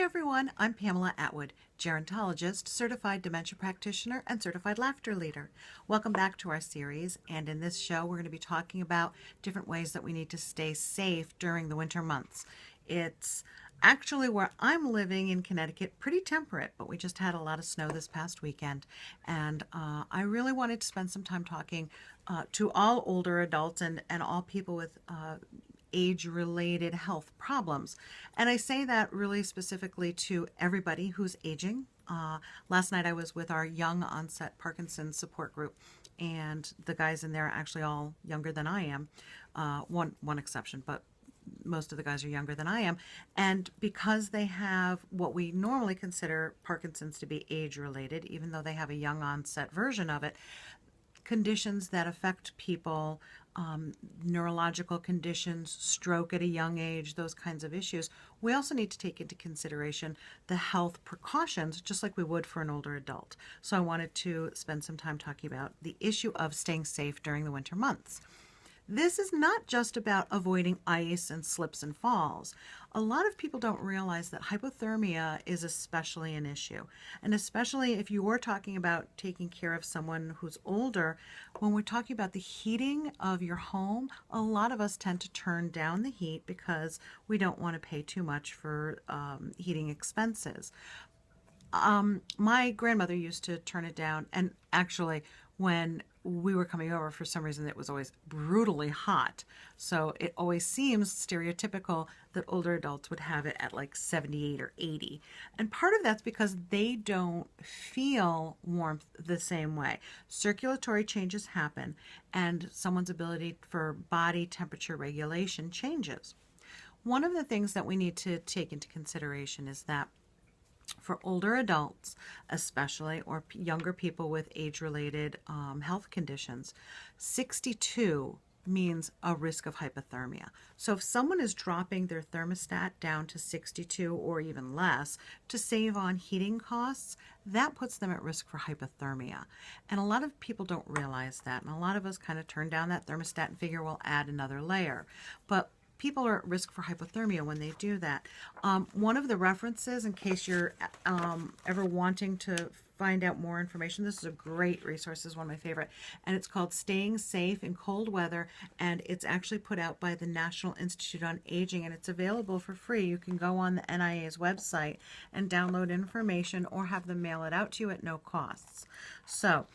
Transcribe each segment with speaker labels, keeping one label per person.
Speaker 1: everyone, I'm Pamela Atwood, gerontologist, certified dementia practitioner, and certified laughter leader. Welcome back to our series, and in this show we're going to be talking about different ways that we need to stay safe during the winter months. It's actually where I'm living in Connecticut, pretty temperate, but we just had a lot of snow this past weekend, and I really wanted to spend some time talking to all older adults and all people with age-related health problems. And I say that really specifically to everybody who's aging. Last night I was with our young onset Parkinson's support group, and the guys in there are actually all younger than I am. One exception, but most of the guys are younger than I am. And because they have what we normally consider Parkinson's to be age-related, even though they have a young onset version of it, conditions that affect people, neurological conditions, stroke at a young age, those kinds of issues, we also need to take into consideration the health precautions, just like we would for an older adult. So I wanted to spend some time talking about the issue of staying safe during the winter months. This is not just about avoiding ice and slips and falls. A lot of people don't realize that hypothermia is especially an issue. And especially if you are talking about taking care of someone who's older, when we're talking about the heating of your home, a lot of us tend to turn down the heat because we don't want to pay too much for heating expenses. My grandmother used to turn it down, and actually when we were coming over, for some reason it was always brutally hot. So it always seems stereotypical that older adults would have it at like 78 or 80. And part of that's because they don't feel warmth the same way. Circulatory changes happen, and someone's ability for body temperature regulation changes. One of the things that we need to take into consideration is that for older adults, especially, or younger people with age-related health conditions, 62 means a risk of hypothermia. So if someone is dropping their thermostat down to 62 or even less to save on heating costs, that puts them at risk for hypothermia. And a lot of people don't realize that, and a lot of us kind of turn down that thermostat and figure we'll add another layer. But people are at risk for hypothermia when they do that. One of the references, in case you're ever wanting to find out more information, this is a great resource, this is one of my favorite, and it's called Staying Safe in Cold Weather, and it's actually put out by the National Institute on Aging, and it's available for free. You can go on the NIA's website and download information or have them mail it out to you at no costs. So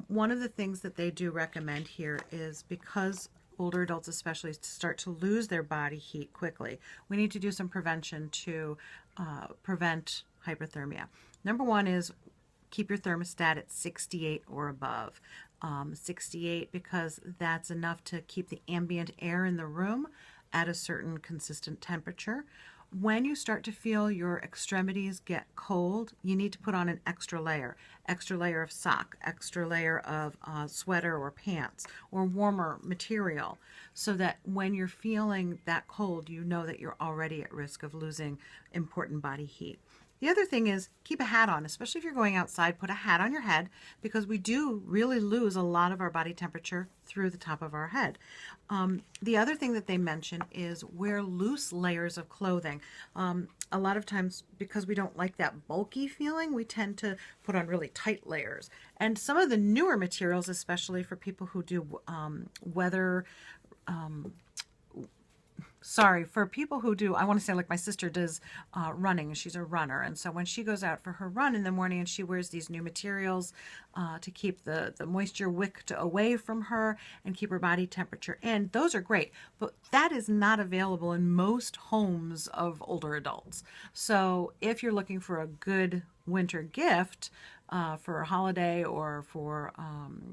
Speaker 1: one of the things that they do recommend here is, because older adults especially start to lose their body heat quickly, we need to do some prevention to prevent hypothermia. Number one is keep your thermostat at 68 or above. 68 because that's enough to keep the ambient air in the room at a certain consistent temperature. When you start to feel your extremities get cold, you need to put on an extra layer of sock, extra layer of sweater or pants, or warmer material, so that when you're feeling that cold, you know that you're already at risk of losing important body heat. The other thing is keep a hat on, especially if you're going outside. Put a hat on your head, because we do really lose a lot of our body temperature through the top of our head. The other thing that they mention is wear loose layers of clothing. A lot of times, because we don't like that bulky feeling, we tend to put on really tight layers. And some of the newer materials, especially for people who do for people who do, I want to say, like my sister does running, and she's a runner, and so when she goes out for her run in the morning and she wears these new materials to keep the moisture wicked away from her and keep her body temperature in, those are great, but that is not available in most homes of older adults. So if you're looking for a good winter gift for a holiday or for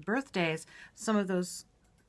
Speaker 1: birthdays, some of those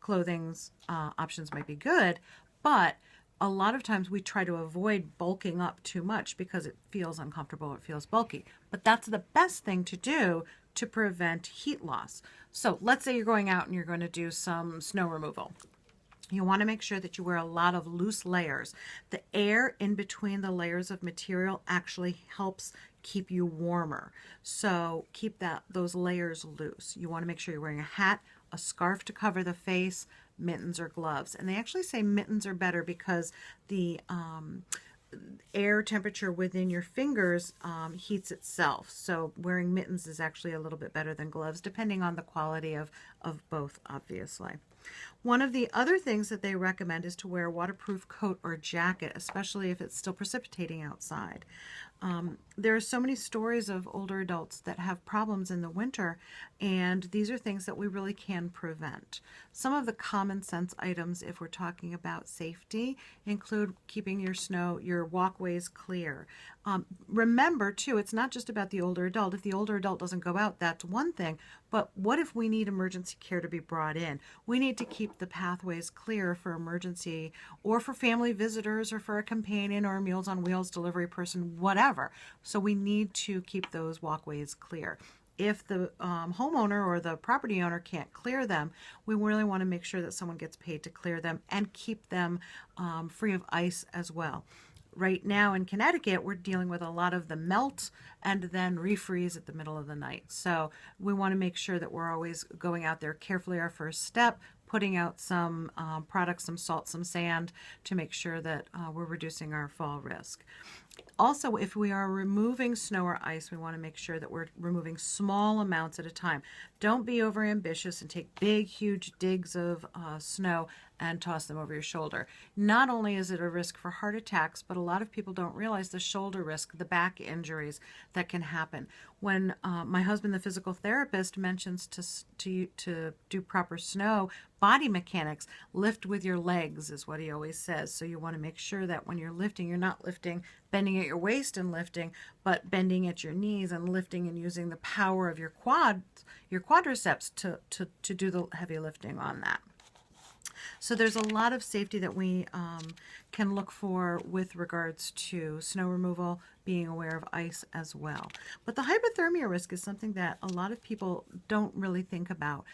Speaker 1: clothing's options might be good, but a lot of times we try to avoid bulking up too much because it feels uncomfortable, it feels bulky. But that's the best thing to do to prevent heat loss. So let's say you're going out and you're going to do some snow removal. You want to make sure that you wear a lot of loose layers. The air in between the layers of material actually helps keep you warmer. So keep those layers loose. You want to make sure you're wearing a hat, a scarf to cover the face, mittens or gloves. And they actually say mittens are better because the air temperature within your fingers heats itself. So wearing mittens is actually a little bit better than gloves, depending on the quality of both, obviously. One of the other things that they recommend is to wear a waterproof coat or jacket, especially if it's still precipitating outside. There are so many stories of older adults that have problems in the winter, and these are things that we really can prevent. Some of the common sense items, if we're talking about safety, include keeping your walkways clear. Remember, too, it's not just about the older adult. If the older adult doesn't go out, that's one thing. But what if we need emergency care to be brought in? We need to keep the pathways clear for emergency or for family visitors or for a companion or a Meals on Wheels delivery person, whatever. So we need to keep those walkways clear. If the homeowner or the property owner can't clear them, we really want to make sure that someone gets paid to clear them and keep them free of ice as well. Right now in Connecticut, we're dealing with a lot of the melt and then refreeze at the middle of the night. So we want to make sure that we're always going out there carefully our first step, putting out some products, some salt, some sand to make sure that we're reducing our fall risk. Also, if we are removing snow or ice, we want to make sure that we're removing small amounts at a time. Don't be overambitious and take big, huge digs of snow and toss them over your shoulder. Not only is it a risk for heart attacks, but a lot of people don't realize the shoulder risk, the back injuries that can happen. When my husband, the physical therapist, mentions to do proper snow body mechanics, lift with your legs is what he always says. So you want to make sure that when you're lifting, you're not lifting, bending at your waist and lifting, but bending at your knees and lifting and using the power of your quadriceps to do the heavy lifting on that. So there's a lot of safety that we can look for with regards to snow removal, being aware of ice as well. But the hypothermia risk is something that a lot of people don't really think about.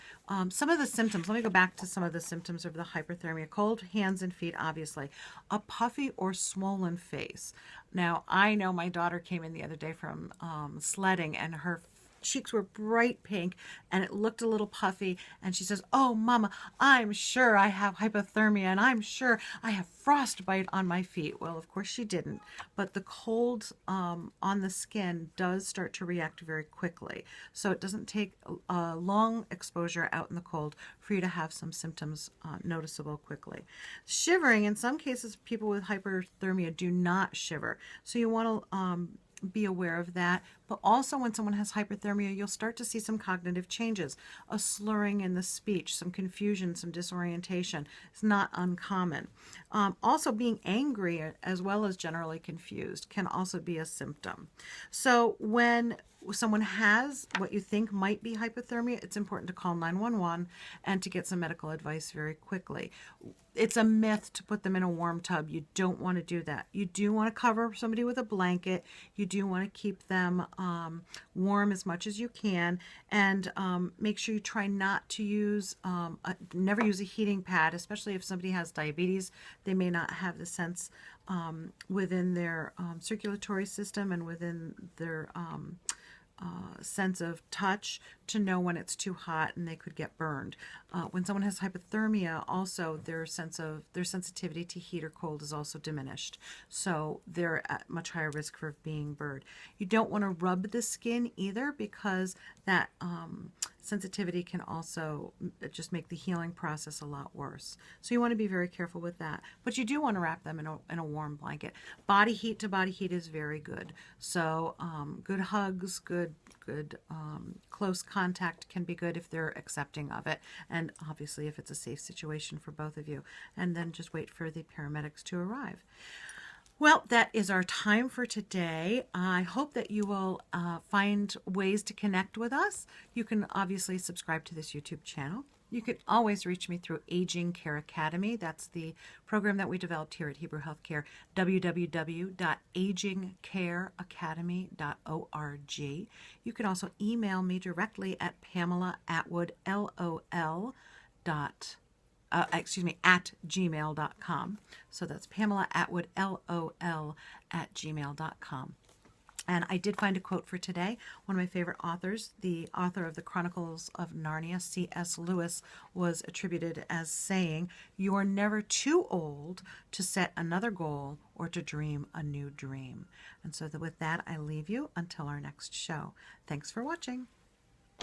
Speaker 1: Some of the symptoms, let me go back to some of the symptoms of the hypothermia. Cold hands and feet, obviously. A puffy or swollen face. Now, I know my daughter came in the other day from sledding, and her cheeks were bright pink and it looked a little puffy, and she says, "Oh, Mama, I'm sure I have hypothermia and I'm sure I have frostbite on my feet." Well, of course she didn't, but the cold on the skin does start to react very quickly. So it doesn't take a long exposure out in the cold for you to have some symptoms noticeable quickly. Shivering, in some cases, people with hypothermia do not shiver. So you want to be aware of that. But also when someone has hypothermia, you'll start to see some cognitive changes, a slurring in the speech, some confusion, some disorientation. It's not uncommon. Also being angry as well as generally confused can also be a symptom. So when someone has what you think might be hypothermia, it's important to call 911 and to get some medical advice very quickly. It's a myth to put them in a warm tub. You don't want to do that. You do want to cover somebody with a blanket. You do want to keep them warm as much as you can, and make sure you try not to use, never use a heating pad, especially if somebody has diabetes. They may not have the sense within their circulatory system and within their sense of touch to know when it's too hot and they could get burned. When someone has hypothermia, also their sensitivity to heat or cold is also diminished. So they're at much higher risk for being burned. You don't want to rub the skin either, because that sensitivity can also just make the healing process a lot worse. So you want to be very careful with that. But you do want to wrap them in a warm blanket. Body heat to body heat is very good. So good hugs, good close contact can be good if they're accepting of it, and obviously if it's a safe situation for both of you. And then just wait for the paramedics to arrive. Well, that is our time for today. I hope that you will find ways to connect with us. You can obviously subscribe to this YouTube channel. You can always reach me through Aging Care Academy. That's the program that we developed here at Hebrew Healthcare, www.agingcareacademy.org. You can also email me directly at Pamela Atwood, at gmail.com. So that's Pamela Atwood, LOL, at gmail.com. And I did find a quote for today. One of my favorite authors, the author of the Chronicles of Narnia, C.S. Lewis, was attributed as saying, "You are never too old to set another goal or to dream a new dream." And so with that, I leave you until our next show. Thanks for watching.